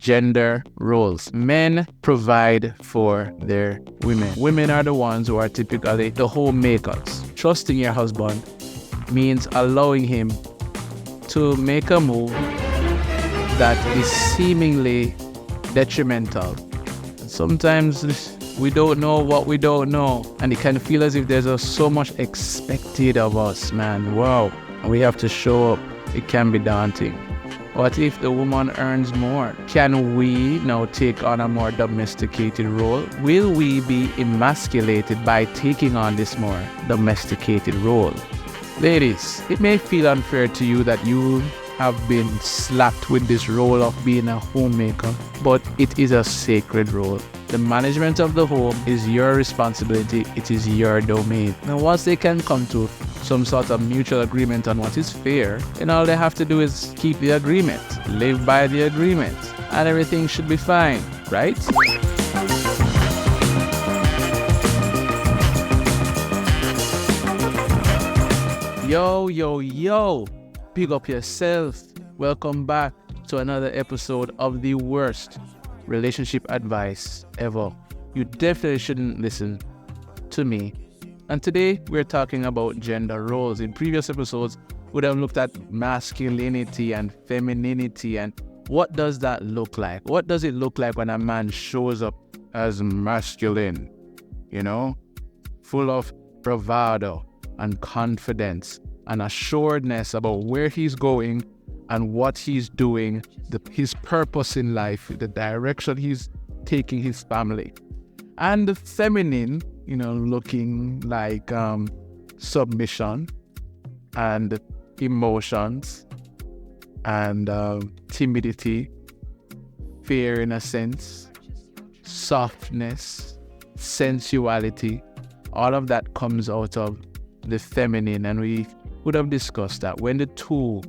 Gender roles. Men provide for their women. Women are the ones who are typically the homemakers. Trusting your husband means allowing him to make a move that is seemingly detrimental. Sometimes we don't know what we don't know, and it can feel as if there's so much expected of us, man. Wow. We have to show up. It can be daunting. What if the woman earns more? Can we now take on a more domesticated role? Will we be emasculated by taking on this more domesticated role? Ladies, it may feel unfair to you that you have been slapped with this role of being a homemaker, but it is a sacred role. The management of the home is your responsibility. It is your domain. Now, once they can come to some sort of mutual agreement on what is fair, then all they have to do is keep the agreement, live by the agreement, and everything should be fine, right? Yo, big up yourself. Welcome back to another episode of the worst relationship advice ever. You definitely shouldn't listen to me. And today we're talking about gender roles. In previous episodes, we would have looked at masculinity and femininity and what does that look like? What does it look like when a man shows up as masculine? You know, full of bravado and confidence and assuredness about where he's going and what he's doing, his purpose in life, the direction he's taking his family. And the feminine, you know, looking like submission and emotions and timidity, fear in a sense, softness, sensuality. All of that comes out of the feminine, and we would have discussed that when the two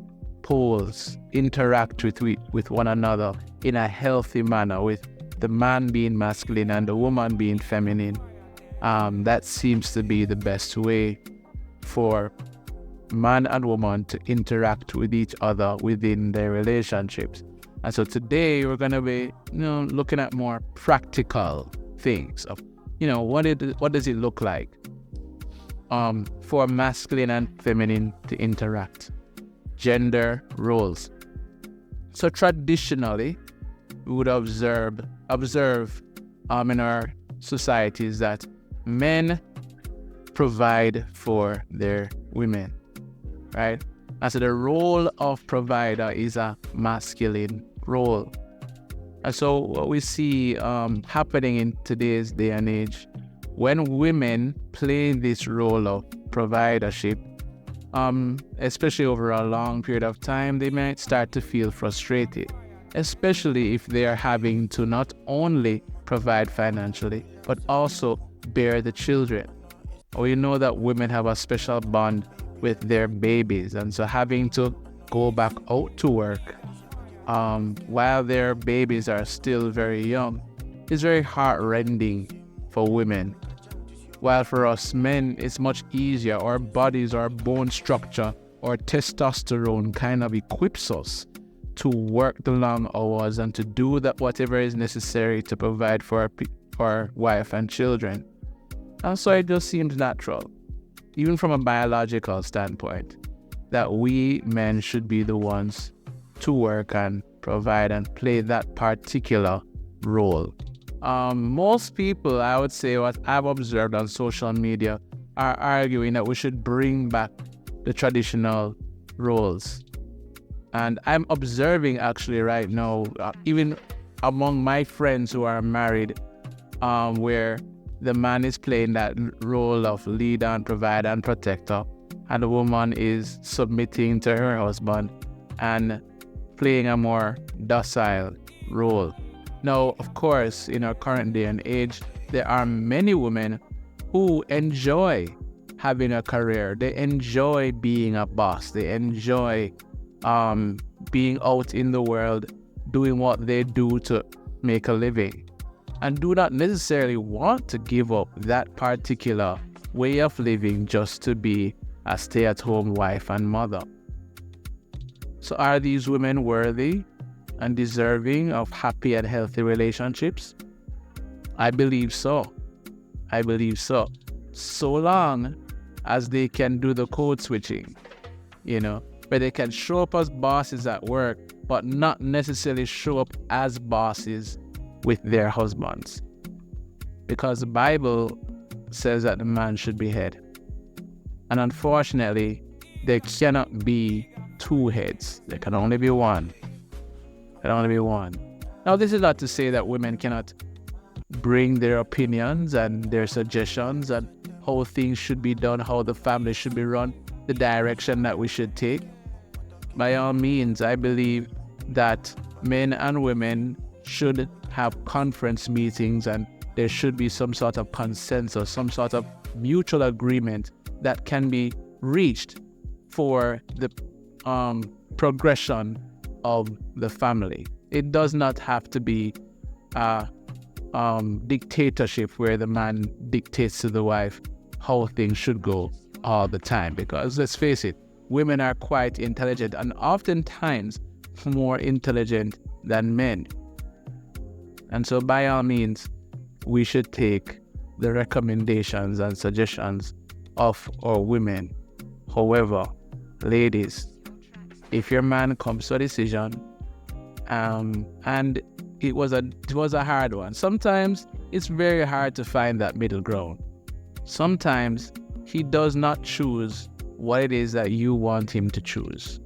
poles interact with one another in a healthy manner, with the man being masculine and the woman being feminine, that seems to be the best way for man and woman to interact with each other within their relationships. And so today we're going to be, looking at more practical things of, what does it look like for masculine and feminine to interact? Gender roles. So traditionally, we would observe in our societies that men provide for their women, right? And so the role of provider is a masculine role. And so what we see happening in today's day and age, when women play this role of providership, especially over a long period of time, they might start to feel frustrated, especially if they are having to not only provide financially, but also bear the children. We know that women have a special bond with their babies, and so having to go back out to work while their babies are still very young is very heart-rending for women. While for us men, it's much easier. Our bodies, our bone structure, our testosterone kind of equips us to work the long hours and to do that whatever is necessary to provide for our wife and children. And so it just seems natural, even from a biological standpoint, that we men should be the ones to work and provide and play that particular role. Most people, I would say, what I've observed on social media, are arguing that we should bring back the traditional roles. And I'm observing actually right now, even among my friends who are married, where the man is playing that role of leader and provider and protector, and the woman is submitting to her husband and playing a more docile role. Now, of course, in our current day and age, there are many women who enjoy having a career. They enjoy being a boss. They enjoy being out in the world, doing what they do to make a living, and do not necessarily want to give up that particular way of living just to be a stay-at-home wife and mother. So are these women worthy? and deserving of happy and healthy relationships? I believe so. So long as they can do the code switching, where they can show up as bosses at work, but not necessarily show up as bosses with their husbands. Because the Bible says that the man should be head. And unfortunately, there cannot be two heads. There can only be one. Now, this is not to say that women cannot bring their opinions and their suggestions and how things should be done, how the family should be run, the direction that we should take. By all means, I believe that men and women should have conference meetings, and there should be some sort of consensus, some sort of mutual agreement that can be reached for the progression of the family. It does not have to be a dictatorship where the man dictates to the wife how things should go all the time, because let's face it, women are quite intelligent and oftentimes more intelligent than men. And so by all means, we should take the recommendations and suggestions of our women. However, ladies, if your man comes to a decision and it was a hard one, sometimes it's very hard to find that middle ground. Sometimes he does not choose what it is that you want him to choose.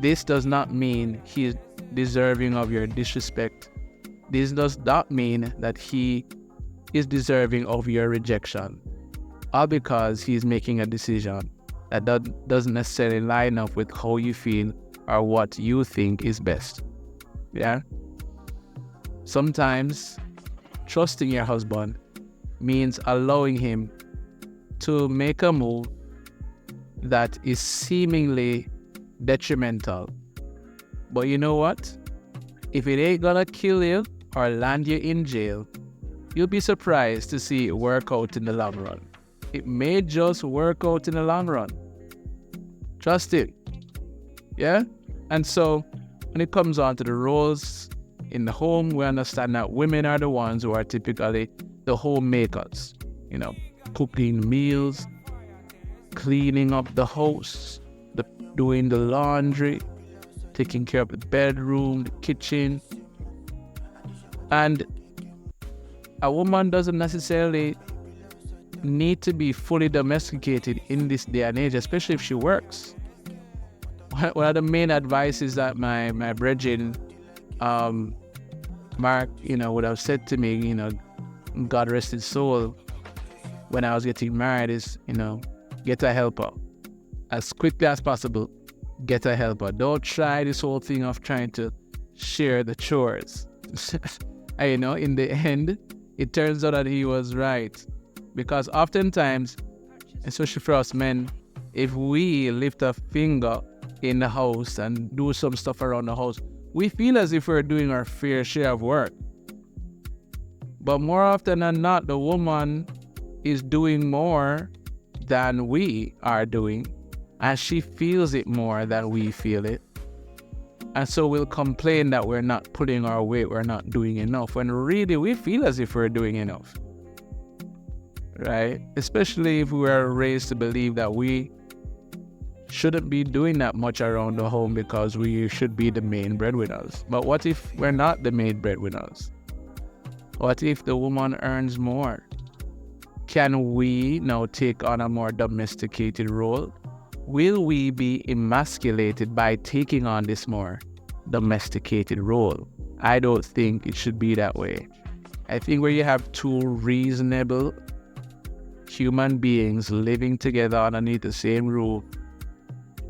This does not mean he is deserving of your disrespect. This does not mean that he is deserving of your rejection, all because he's making a decision that doesn't necessarily line up with how you feel or what you think is best. Yeah? Sometimes trusting your husband means allowing him to make a move that is seemingly detrimental. But you know what? If it ain't gonna kill you or land you in jail, you'll be surprised to see it work out in the long run. It may just work out in the long run. Trust it. Yeah? And so when it comes on to the roles in the home, we understand that women are the ones who are typically the homemakers. Cooking meals, cleaning up the house, doing the laundry, taking care of the bedroom, the kitchen. And a woman doesn't necessarily need to be fully domesticated in this day and age, especially if she works. One of the main advices that my brethren, Mark, would have said to me, God rest his soul, when I was getting married is, get a helper. As quickly as possible, get a helper. Don't try this whole thing of trying to share the chores. And, in the end, it turns out that he was right. Because oftentimes, especially for us men, if we lift a finger in the house and do some stuff around the house, we feel as if we're doing our fair share of work. But more often than not, the woman is doing more than we are doing, and she feels it more than we feel it. And so we'll complain that we're not putting our weight, we're not doing enough, when really we feel as if we're doing enough. Right? Especially if we were raised to believe that we shouldn't be doing that much around the home because we should be the main breadwinners. But what if we're not the main breadwinners? What if the woman earns more? Can we now take on a more domesticated role? Will we be emasculated by taking on this more domesticated role? I don't think it should be that way. I think where you have two reasonable human beings living together underneath the same roof,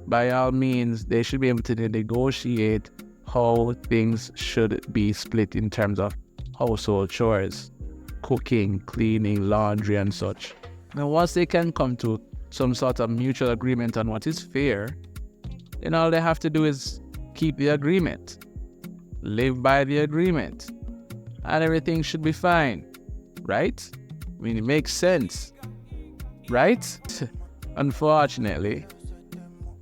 by all means, they should be able to negotiate how things should be split in terms of household chores, cooking, cleaning, laundry, and such. Now, once they can come to some sort of mutual agreement on what is fair, then all they have to do is keep the agreement, live by the agreement, and everything should be fine, right? I mean, it makes sense, right? Unfortunately,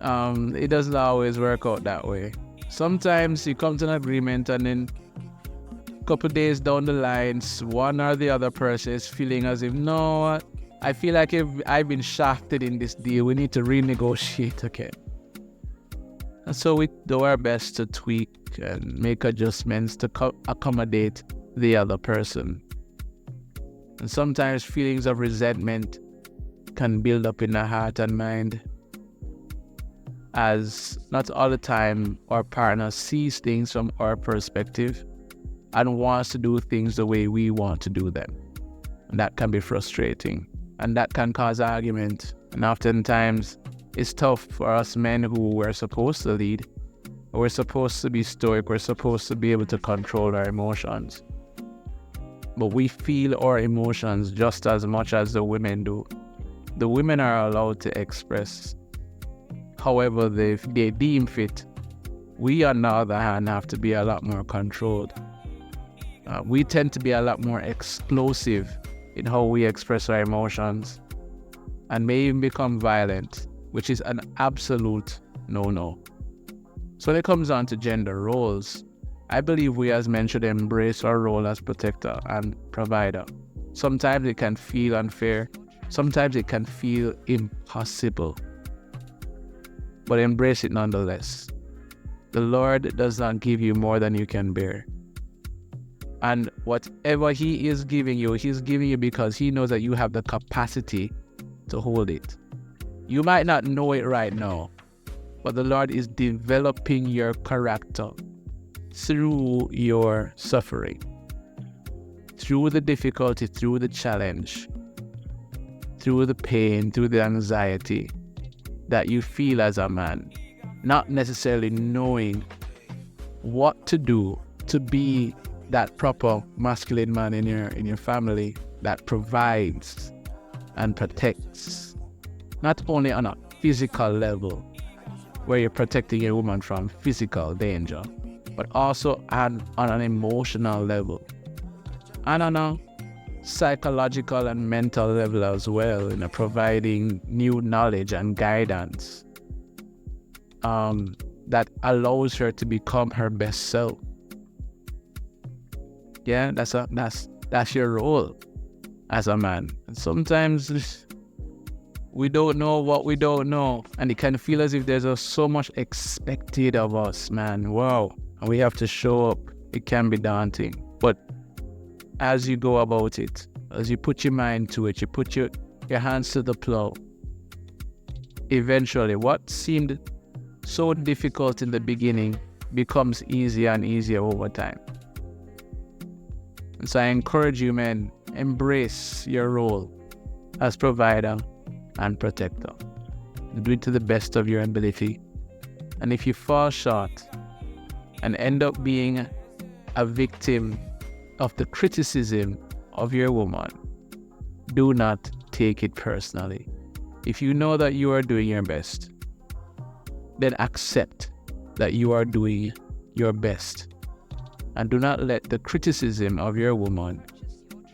it doesn't always work out that way. Sometimes you come to an agreement and then a couple days down the line, one or the other person is feeling as if, no, I feel like I've been shafted in this deal. We need to renegotiate again. And so we do our best to tweak and make adjustments to accommodate the other person. And sometimes feelings of resentment can build up in the heart and mind, as not all the time our partner sees things from our perspective and wants to do things the way we want to do them. And that can be frustrating, and that can cause argument. And oftentimes it's tough for us men who were supposed to lead. We're supposed to be stoic. We're supposed to be able to control our emotions. But we feel our emotions just as much as the women do. The women are allowed to express however they deem fit. We, on the other hand, have to be a lot more controlled. We tend to be a lot more explosive in how we express our emotions, and may even become violent, which is an absolute no-no. So when it comes down to gender roles, I believe we as men should embrace our role as protector and provider. Sometimes it can feel unfair. Sometimes it can feel impossible. But embrace it nonetheless. The Lord does not give you more than you can bear. And whatever He is giving you, He's giving you because He knows that you have the capacity to hold it. You might not know it right now, but the Lord is developing your character through your suffering, through the difficulty, through the challenge, through the pain, through the anxiety that you feel as a man, not necessarily knowing what to do to be that proper masculine man in your family that provides and protects, not only on a physical level where you're protecting your woman from physical danger, but also on an emotional level and on a psychological and mental level as well, providing new knowledge and guidance that allows her to become her best self. Yeah, that's your role as a man. And sometimes we don't know what we don't know, and it can feel as if there's so much expected of us, man. Wow, and we have to show up. It can be daunting, but as you go about it, as you put your mind to it, you put your hands to the plow, eventually what seemed so difficult in the beginning becomes easier and easier over time. And so I encourage you, men, embrace your role as provider and protector. Do it to the best of your ability. And if you fall short and end up being a victim of the criticism of your woman, do not take it personally. If you know that you are doing your best, then accept that you are doing your best. And do not let the criticism of your woman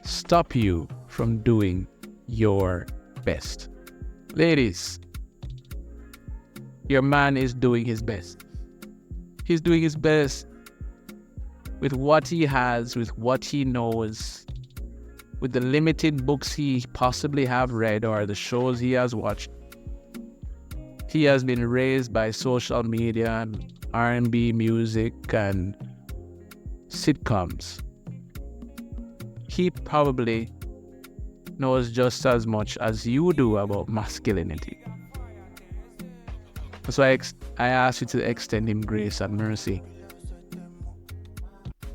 stop you from doing your best. Ladies, your man is doing his best. He's doing his best with what he has, with what he knows, with the limited books he possibly have read or the shows he has watched. He has been raised by social media and R&B music and sitcoms. He probably knows just as much as you do about masculinity. So I ask you to extend him grace and mercy.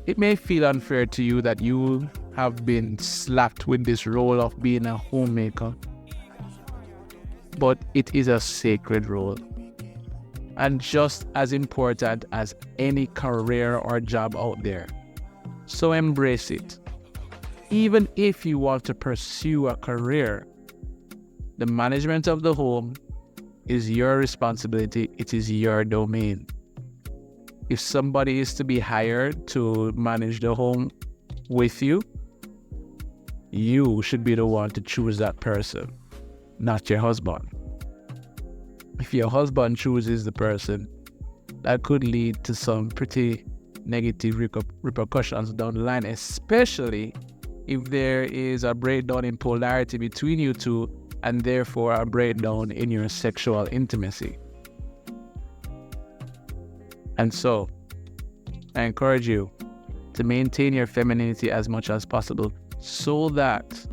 It may feel unfair to you that you have been slapped with this role of being a homemaker, but it is a sacred role and just as important as any career or job out there. So embrace it. Even if you want to pursue a career, the management of the home is your responsibility. It is your domain. If somebody is to be hired to manage the home with you, you should be the one to choose that person, not your husband. If your husband chooses the person, that could lead to some pretty negative repercussions down the line, especially if there is a breakdown in polarity between you two and therefore a breakdown in your sexual intimacy. And so, I encourage you to maintain your femininity as much as possible so that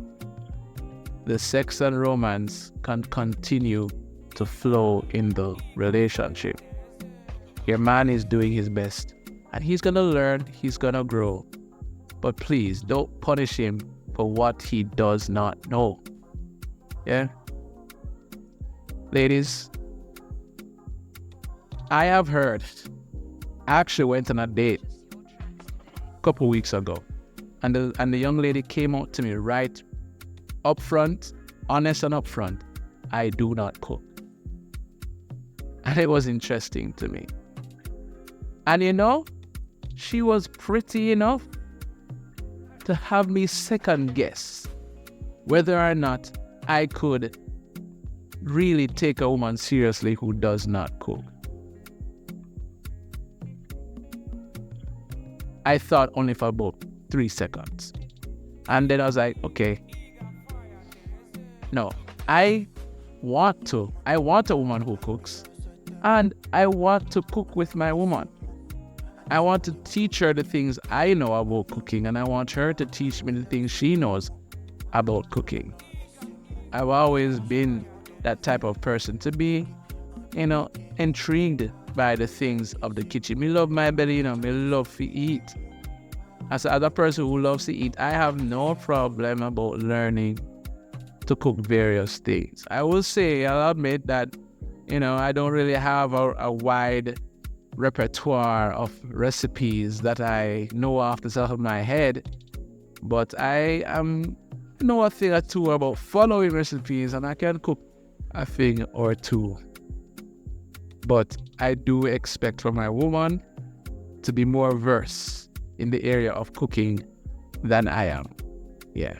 the sex and romance can continue to flow in the relationship. Your man is doing his best and he's gonna learn, he's gonna grow. But please don't punish him for what he does not know. Yeah? Ladies, I have heard, I actually went on a date a couple weeks ago, and the young lady came out to me right up front, honest and upfront, I do not cook. And it was interesting to me. And you know, she was pretty enough to have me second guess whether or not I could really take a woman seriously who does not cook. I thought only for about 3 seconds. And then I was like, okay, no, I want a woman who cooks, and I want to cook with my woman. I want to teach her the things I know about cooking, and I want her to teach me the things she knows about cooking. I've always been that type of person to be, intrigued by the things of the kitchen. Me love my belly, me love to eat. As a person who loves to eat, I have no problem about learning to cook various things. I will say, I'll admit that, I don't really have a wide repertoire of recipes that I know off the top of my head, but I know a thing or two about following recipes, and I can cook a thing or two. But I do expect for my woman to be more versed in the area of cooking than I am. Yeah,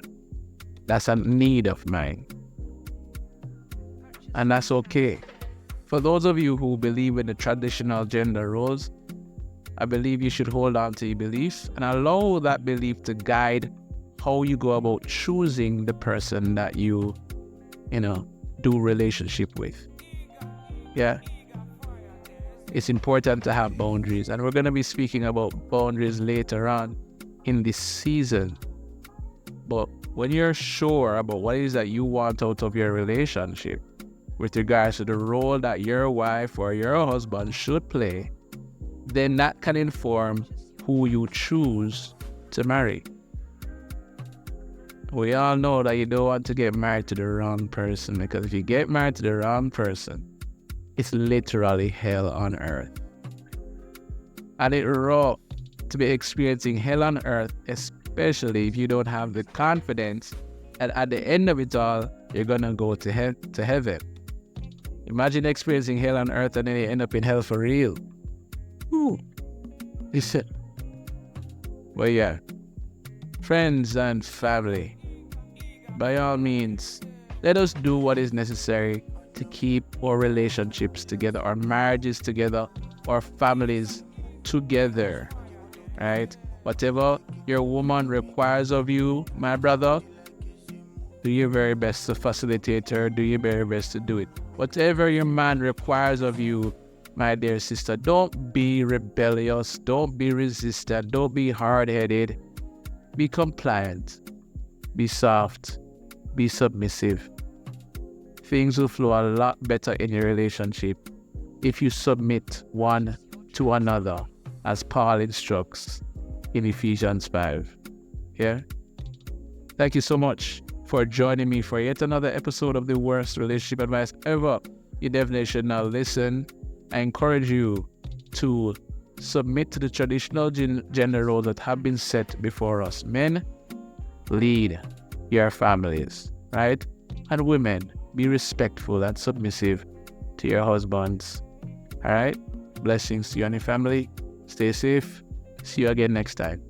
that's a need of mine, and that's okay. For those of you who believe in the traditional gender roles, I believe you should hold on to your beliefs and allow that belief to guide how you go about choosing the person that you do relationship with. Yeah. It's important to have boundaries, and we're going to be speaking about boundaries later on in this season. But when you're sure about what it is that you want out of your relationship with regards to the role that your wife or your husband should play, then that can inform who you choose to marry. We all know that you don't want to get married to the wrong person, because if you get married to the wrong person, it's literally hell on earth. And it's rough to be experiencing hell on earth, especially if you don't have the confidence that at the end of it all, you're gonna go to heaven. Imagine experiencing hell on earth and then you end up in hell for real. Ooh. Listen. But yeah, friends and family, by all means, let us do what is necessary to keep our relationships together, our marriages together, our families together, right? Whatever your woman requires of you, my brother, do your very best to facilitate her, do your very best to do it. Whatever your man requires of you, my dear sister, don't be rebellious, don't be resistant, don't be hard-headed. Be compliant, be soft, be submissive. Things will flow a lot better in your relationship if you submit one to another, as Paul instructs in Ephesians 5. Yeah? Thank you so much for joining me for yet another episode of the worst relationship advice ever. You definitely should now listen. I encourage you to submit to the traditional gender roles that have been set before us. Men, lead your families, right? And women, be respectful and submissive to your husbands. All right? Blessings to you and your family. Stay safe. See you again next time.